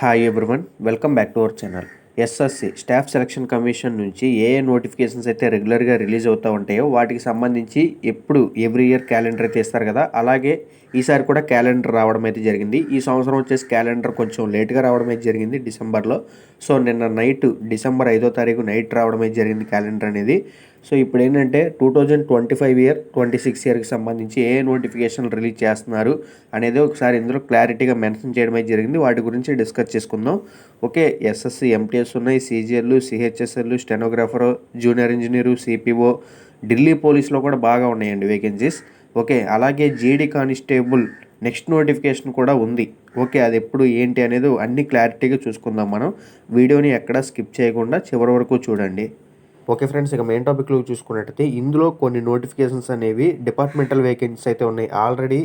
Hi everyone, welcome back to our channel. SSC staff selection commission నుంచి ఏ notifications అయితే రెగ్యులర్గా release అవుతూ ఉంటాయో వాటికి సంబంధించి ఎవ్రీ ఇయర్ క్యాలెండర్ అయితే ఇస్తారు కదా, అలాగే ఈసారి కూడా క్యాలెండర్ రావడం అయితే జరిగింది. ఈ సంవత్సరం వచ్చేసి క్యాలెండర్ కొంచెం లేట్గా రావడం అయితే జరిగింది డిసెంబర్లో. సో నిన్న నైట్ డిసెంబర్ 5వ తారీఖు నైట్ రావడం అయితే జరిగింది క్యాలెండర్ అనేది. సో ఇప్పుడు ఏంటంటే 2025 ఇయర్ 26 ఇయర్కి సంబంధించి ఏ నోటిఫికేషన్ రిలీజ్ చేస్తున్నారు అనేది ఒకసారి ఇందులో క్లారిటీగా మెన్షన్ చేయడం అయితే జరిగింది. వాటి గురించి డిస్కస్ చేసుకుందాం. ఓకే, ఎస్ఎస్సి ఎంటీఎస్ ఉన్నాయి, CGL, CHSL, stenographer, junior engineer, CPO, Delhi పోలీస్లో కూడా బాగా ఉన్నాయండి వేకెన్సీస్. ఓకే, అలాగే జీడీ కానిస్టేబుల్ నెక్స్ట్ నోటిఫికేషన్ కూడా ఉంది. ఓకే, అది ఎప్పుడు ఏంటి అనేది అన్ని క్లారిటీగా చూసుకుందాం మనం. వీడియోని ఎక్కడ స్కిప్ చేయకుండా చివరి వరకు చూడండి. ఓకే ఫ్రెండ్స్, ఇక మెయిన్ టాపిక్లో చూసుకున్నట్టయితే ఇందులో కొన్ని నోటిఫికేషన్స్ అనేవి డిపార్ట్మెంటల్ వేకెన్సీస్ అయితే ఉన్నాయి. ఆల్రెడీ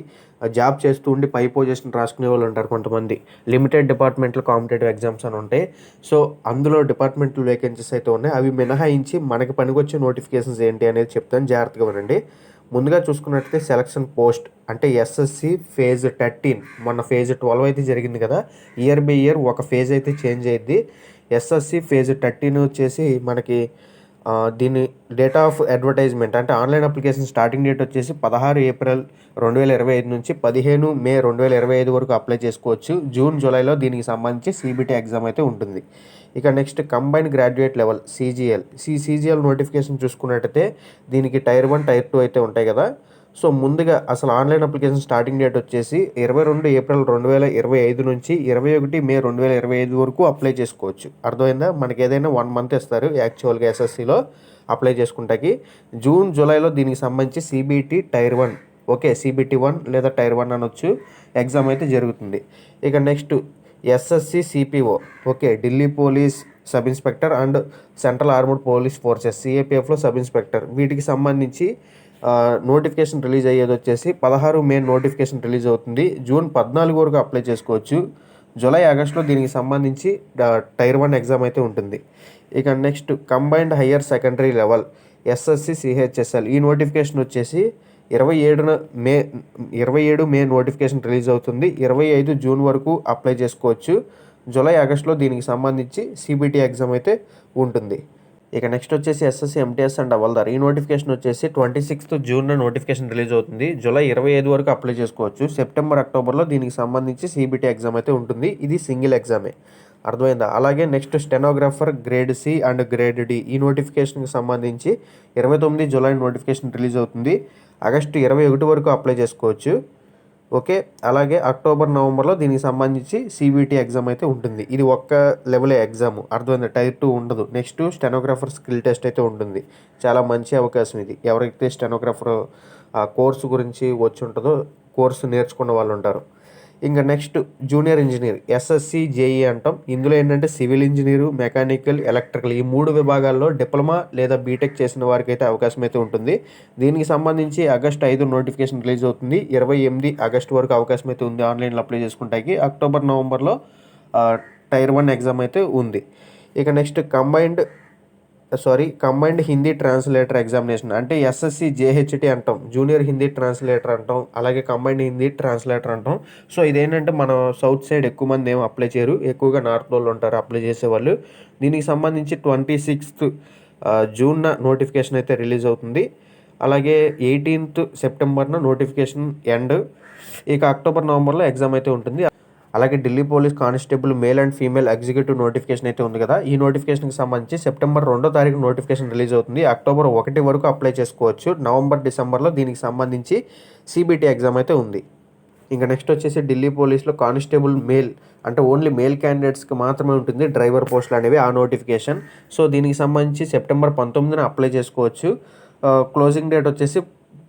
జాబ్ చేస్తూ ఉండి పై పొజిషన్ రాసుకునే వాళ్ళు ఉంటారు కొంతమంది. లిమిటెడ్ డిపార్ట్మెంటల్ కాంపిటేటివ్ ఎగ్జామ్స్ అని ఉంటాయి. సో అందులో డిపార్ట్మెంటల్ వేకెన్సీస్ అయితే ఉన్నాయి. అవి మినహాయించి మనకి పనికొచ్చే నోటిఫికేషన్స్ ఏంటి అనేది చెప్తాను, జాగ్రత్తగా వినండి. ముందుగా చూసుకున్నట్టయితే సెలక్షన్ పోస్ట్ అంటే ఎస్ఎస్సి ఫేజ్ 13, మొన్న ఫేజ్ 12 అయితే జరిగింది కదా. ఇయర్ బై ఇయర్ ఒక ఫేజ్ అయితే చేంజ్ అయ్యింది. ఎస్ఎస్సి ఫేజ్ 13 వచ్చేసి మనకి దీని డేట్ ఆఫ్ అడ్వర్టైజ్మెంట్ అంటే ఆన్లైన్ అప్లికేషన్ స్టార్టింగ్ డేట్ వచ్చేసి 16 ఏప్రిల్ 2025 నుంచి 15 మే 2025 వరకు అప్లై చేసుకోవచ్చు. జూన్ జూలైలో దీనికి సంబంధించి సిబిటి ఎగ్జామ్ అయితే ఉంటుంది. ఇక next combined graduate level CGL notification చూసుకున్నట్టయితే దీనికి టైర్ 1 టైర్ 2 అయితే ఉంటాయి కదా. సో ముందుగా అసలు ఆన్లైన్ అప్లికేషన్ స్టార్టింగ్ డేట్ వచ్చేసి 22 ఏప్రిల్ 2025 నుంచి 21 మే 2025 వరకు అప్లై చేసుకోవచ్చు. అర్థమైందా? మనకి ఏదైనా 1 మంత్ ఇస్తారు యాక్చువల్గా ఎస్ఎస్సిలో అప్లై చేసుకుంటాకి. జూన్ జూలైలో దీనికి సంబంధించి సిబిటి టైర్ 1, ఓకే సిబిటి 1 లేదా టైర్ 1 అనొచ్చు, ఎగ్జామ్ అయితే జరుగుతుంది. ఇక next SSC CPO, okay Delhi police sub inspector and central armed police forces సిఏపిఎఫ్లో సబ్ ఇన్స్పెక్టర్, వీటికి సంబంధించి నోటిఫికేషన్ రిలీజ్ అయ్యేది వచ్చేసి 16 మే నోటిఫికేషన్ రిలీజ్ అవుతుంది. జూన్ 14 వరకు అప్లై చేసుకోవచ్చు. జూలై ఆగస్టులో దీనికి సంబంధించి టైర్ 1 ఎగ్జామ్ అయితే ఉంటుంది. ఇక next combined higher secondary level SSC CHSL, ఈ నోటిఫికేషన్ వచ్చేసి 27 మే నోటిఫికేషన్ రిలీజ్ అవుతుంది. 25 జూన్ వరకు అప్లై చేసుకోవచ్చు. జూలై ఆగస్టులో దీనికి సంబంధించి సిబిటి ఎగ్జామ్ అయితే ఉంటుంది. ఇక నెక్స్ట్ వచ్చేసి ఎస్ఎస్సి ఎంటీఎస్ అండ్ హవల్దార్, ఈ నోటిఫికేషన్ వచ్చేసి 26 జూన్ నోటిఫికేషన్ రిలీజ్ అవుతుంది. జూలై 25 వరకు అప్లై చేసుకోవచ్చు. సెప్టెంబర్ అక్టోబర్లో దీనికి సంబంధించి సిబిటి ఎగ్జామ్ అయితే ఉంటుంది. ఇది సింగిల్ ఎగ్జామే, అర్థమైందా? అలాగే next stenographer grade C and grade D, ఈ నోటిఫికేషన్కి సంబంధించి 29 జూలై నోటిఫికేషన్ రిలీజ్ అవుతుంది. ఆగస్టు 21 వరకు అప్లై చేసుకోవచ్చు. ఓకే, అలాగే అక్టోబర్ నవంబర్లో దీనికి సంబంధించి సిబిటి ఎగ్జామ్ అయితే ఉంటుంది. ఇది ఒక్క లెవెలే ఎగ్జామ్, అర్థమైంది? టైర్ 2 ఉండదు. నెక్స్ట్ స్టెనోగ్రాఫర్ స్కిల్ టెస్ట్ అయితే ఉంటుంది. చాలా మంచి అవకాశం ఇది. ఎవరైతే స్టెనోగ్రాఫర్ కోర్సు గురించి వచ్చి ఉంటుందో, కోర్సు నేర్చుకున్న వాళ్ళు ఉంటారు. ఇంకా next junior engineer SSC JEE అంటాం. ఇందులో ఏంటంటే సివిల్ ఇంజనీరు, మెకానికల్, ఎలక్ట్రికల్ ఈ 3 విభాగాల్లో డిప్లొమా లేదా బీటెక్ చేసిన వారికి అయితే అవకాశం అయితే ఉంటుంది. దీనికి సంబంధించి ఆగస్టు 5 నోటిఫికేషన్ రిలీజ్ అవుతుంది. 28 ఆగస్టు వరకు అవకాశం అయితే ఉంది ఆన్లైన్లో అప్లై చేసుకుంటాకి. అక్టోబర్ నవంబర్లో టైర్ 1 ఎగ్జామ్ అయితే ఉంది. ఇక next combined Hindi translator examination అంటే ఎస్ఎస్సి జేహెచ్టి అంటాం, జూనియర్ హిందీ ట్రాన్స్లేటర్ అంటాం, అలాగే కంబైన్డ్ హిందీ ట్రాన్స్లేటర్ అంటాం. సో ఇదేంటంటే మన సౌత్ సైడ్ ఎక్కువ మంది ఏం అప్లై చేయరు, ఎక్కువగా నార్త్ వాళ్ళు ఉంటారు అప్లై చేసేవాళ్ళు. దీనికి సంబంధించి 26 జూన్న నోటిఫికేషన్ అయితే రిలీజ్ అవుతుంది. అలాగే 18 సెప్టెంబర్న నోటిఫికేషన్ ఎండ్. ఇక అక్టోబర్ నవంబర్లో ఎగ్జామ్ అయితే ఉంటుంది. అలాగే Delhi police constable male and female executive notification అయితే ఉంది కదా. ఈ నోటిఫికేషన్కి సంబంధించి సెప్టెంబర్ 2వ తారీఖు నోటిఫికేషన్ రిలీజ్ అవుతుంది. అక్టోబర్ 1 వరకు అప్లై చేసుకోవచ్చు. నవంబర్ డిసెంబర్లో దీనికి సంబంధించి సిబిటి ఎగ్జామ్ అయితే ఉంది. ఇంకా నెక్స్ట్ వచ్చేసి ఢిల్లీ పోలీస్లో కానిస్టేబుల్ మేల్ అంటే ఓన్లీ మేల్ క్యాండిడేట్స్కి మాత్రమే ఉంటుంది డ్రైవర్ పోస్టులు అనేవి ఆ నోటిఫికేషన్. సో దీనికి సంబంధించి సెప్టెంబర్ 19న అప్లై చేసుకోవచ్చు. క్లోజింగ్ డేట్ వచ్చేసి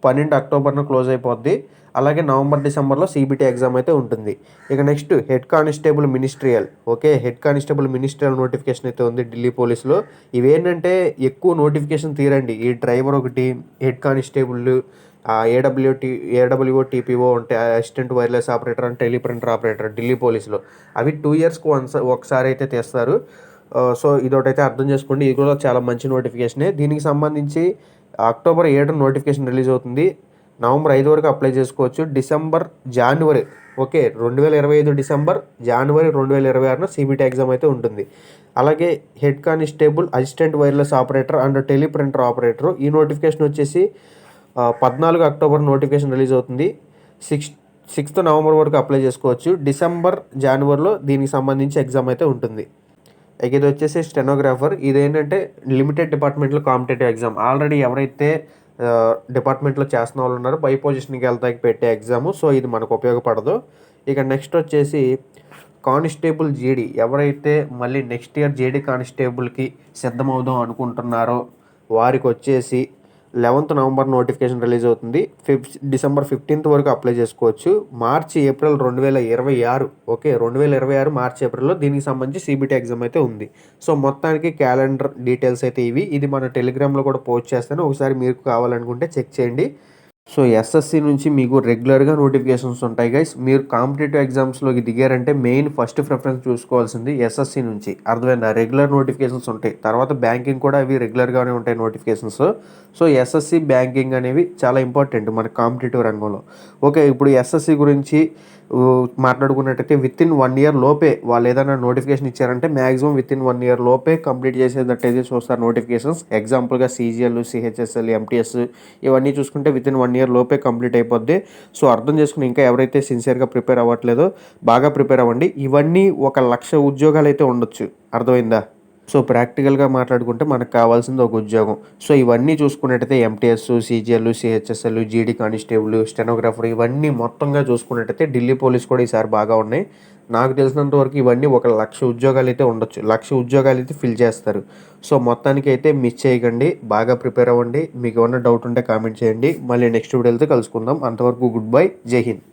12 అక్టోబర్న క్లోజ్ అయిపోద్ది. అలాగే నవంబర్ డిసెంబర్లో సిబిటి ఎగ్జామ్ అయితే ఉంటుంది. ఇక next head constable ministerial, okay head constable ministerial notification అయితే ఉంది ఢిల్లీ పోలీసులో. ఇవేంటంటే ఎక్కువ నోటిఫికేషన్ తీరండి. ఈ డ్రైవర్ ఒకటి, హెడ్ కానిస్టేబుల్, ఏడబ్ల్యూఓ టీపీఓ అంటే assistant wireless operator and teleprinter operator Delhi పోలీసులో, అవి 2 ఇయర్స్కి ఒకసారి అయితే తీస్తారు. సో ఇదొకటైతే అర్థం చేసుకోండి. ఇది కూడా చాలా మంచి నోటిఫికేషనే. దీనికి సంబంధించి అక్టోబర్ 7 నోటిఫికేషన్ రిలీజ్ అవుతుంది. నవంబర్ 5 వరకు అప్లై చేసుకోవచ్చు. జనవరి ఓకే 2025 డిసెంబర్, జనవరి 2026 CBT ఎగ్జామ్ అయితే ఉంటుంది. అలాగే head constable, assistant wireless operator and teleprinter operator ఈ నోటిఫికేషన్ వచ్చేసి 14 అక్టోబర్ నోటిఫికేషన్ రిలీజ్ అవుతుంది. 6th నవంబర్ వరకు అప్లై చేసుకోవచ్చు. డిసెంబర్, జనవరిలో దీనికి సంబంధించి ఎగ్జామ్ అయితే ఉంటుంది. ఇక ఇది వచ్చేసి స్టెనోగ్రాఫర్. ఇదేంటంటే లిమిటెడ్ డిపార్ట్మెంట్లో కాంపిటేటివ్ ఎగ్జామ్. ఆల్రెడీ ఎవరైతే డిపార్ట్మెంట్లో చేస్తున్న వాళ్ళు ఉన్నారో బై పొజిషన్కి వెళ్తాకి పెట్టే ఎగ్జాము. సో ఇది మనకు ఉపయోగపడదు. ఇక నెక్స్ట్ వచ్చేసి కానిస్టేబుల్ జీడీ. ఎవరైతే మళ్ళీ నెక్స్ట్ ఇయర్ జీడీ కానిస్టేబుల్కి సిద్ధమవుదాం అనుకుంటున్నారో వారికి వచ్చేసి 11th నవంబర్ నోటిఫికేషన్ రిలీజ్ అవుతుంది. డిసెంబర్ 15th వరకు అప్లై చేసుకోవచ్చు. మార్చి, ఏప్రిల్ 2026 ఓకే 2026 మార్చి, ఏప్రిల్లో దీనికి సంబంధించి CBT ఎగ్జామ్ అయితే ఉంది. సో మొత్తానికి క్యాలెండర్ డీటెయిల్స్ అయితే ఇవి. ఇది మన టెలిగ్రామ్లో కూడా పోస్ట్ చేస్తాను. ఒకసారి మీకు కావాలనుకుంటే చెక్ చేయండి. సో ఎస్ఎస్సి నుంచి మీకు రెగ్యులర్గా నోటిఫికేషన్స్ ఉంటాయి గైస్. మీరు కాంపిటేటివ్ ఎగ్జామ్స్లోకి దిగారంటే మెయిన్ ఫస్ట్ ప్రిఫరెన్స్ చూసుకోవాల్సింది ఎస్ఎస్సి నుంచి. అర్థమైందా? రెగ్యులర్ నోటిఫికేషన్స్ ఉంటాయి. తర్వాత బ్యాంకింగ్ కూడా అవి రెగ్యులర్గానే ఉంటాయి నోటిఫికేషన్స్. సో ఎస్ఎస్సి, బ్యాంకింగ్ అనేవి చాలా ఇంపార్టెంట్ మన కాంపిటేటివ్ రంగంలో. ఓకే, ఇప్పుడు ఎస్ఎస్సి గురించి మాట్లాడుకున్నట్టయితే వితిన్ 1 year లోపే వాళ్ళు ఏదైనా నోటిఫికేషన్ ఇచ్చారంటే మ్యాక్సిమం వితిన్ 1 year లోపే కంప్లీట్ చేసేటట్టయితే చూస్తారు నోటిఫికేషన్స్. ఎగ్జాంపుల్గా CGL, CHSL, MTS ఇవన్నీ చూసుకుంటే వితిన్ 1 year లోపే కంప్లీట్ అయిపోద్ది. సో అర్థం చేసుకుని ఇంకా ఎవరైతే సిన్సియర్గా ప్రిపేర్ అవ్వట్లేదో బాగా ప్రిపేర్ అవ్వండి. ఇవన్నీ 1,00,000 ఉద్యోగాలు అయితే ఉండొచ్చు. అర్థమైందా? సో ప్రాక్టికల్గా మాట్లాడుకుంటే మనకు కావాల్సింది ఒక ఉద్యోగం. సో ఇవన్నీ చూసుకున్నట్టయితే MTS, CGL, CHSL, GD constable, stenographer ఇవన్నీ మొత్తంగా చూసుకున్నట్టయితే ఢిల్లీ పోలీస్ కూడా ఈసారి బాగా ఉన్నాయి. నాకు తెలిసినంత వరకు ఇవన్నీ 1,00,000 ఉద్యోగాలు అయితే ఉండొచ్చు. 1,00,000 ఉద్యోగాలు అయితే ఫిల్ చేస్తారు. సో మొత్తానికి అయితే మిస్ చేయకండి. బాగా ప్రిపేర్ అవ్వండి. మీకు ఏమైనా డౌట్ ఉంటే కామెంట్ చేయండి. మళ్ళీ నెక్స్ట్ వీడియోతో కలుసుకుందాం. అంతవరకు గుడ్ బై, జై హింద్.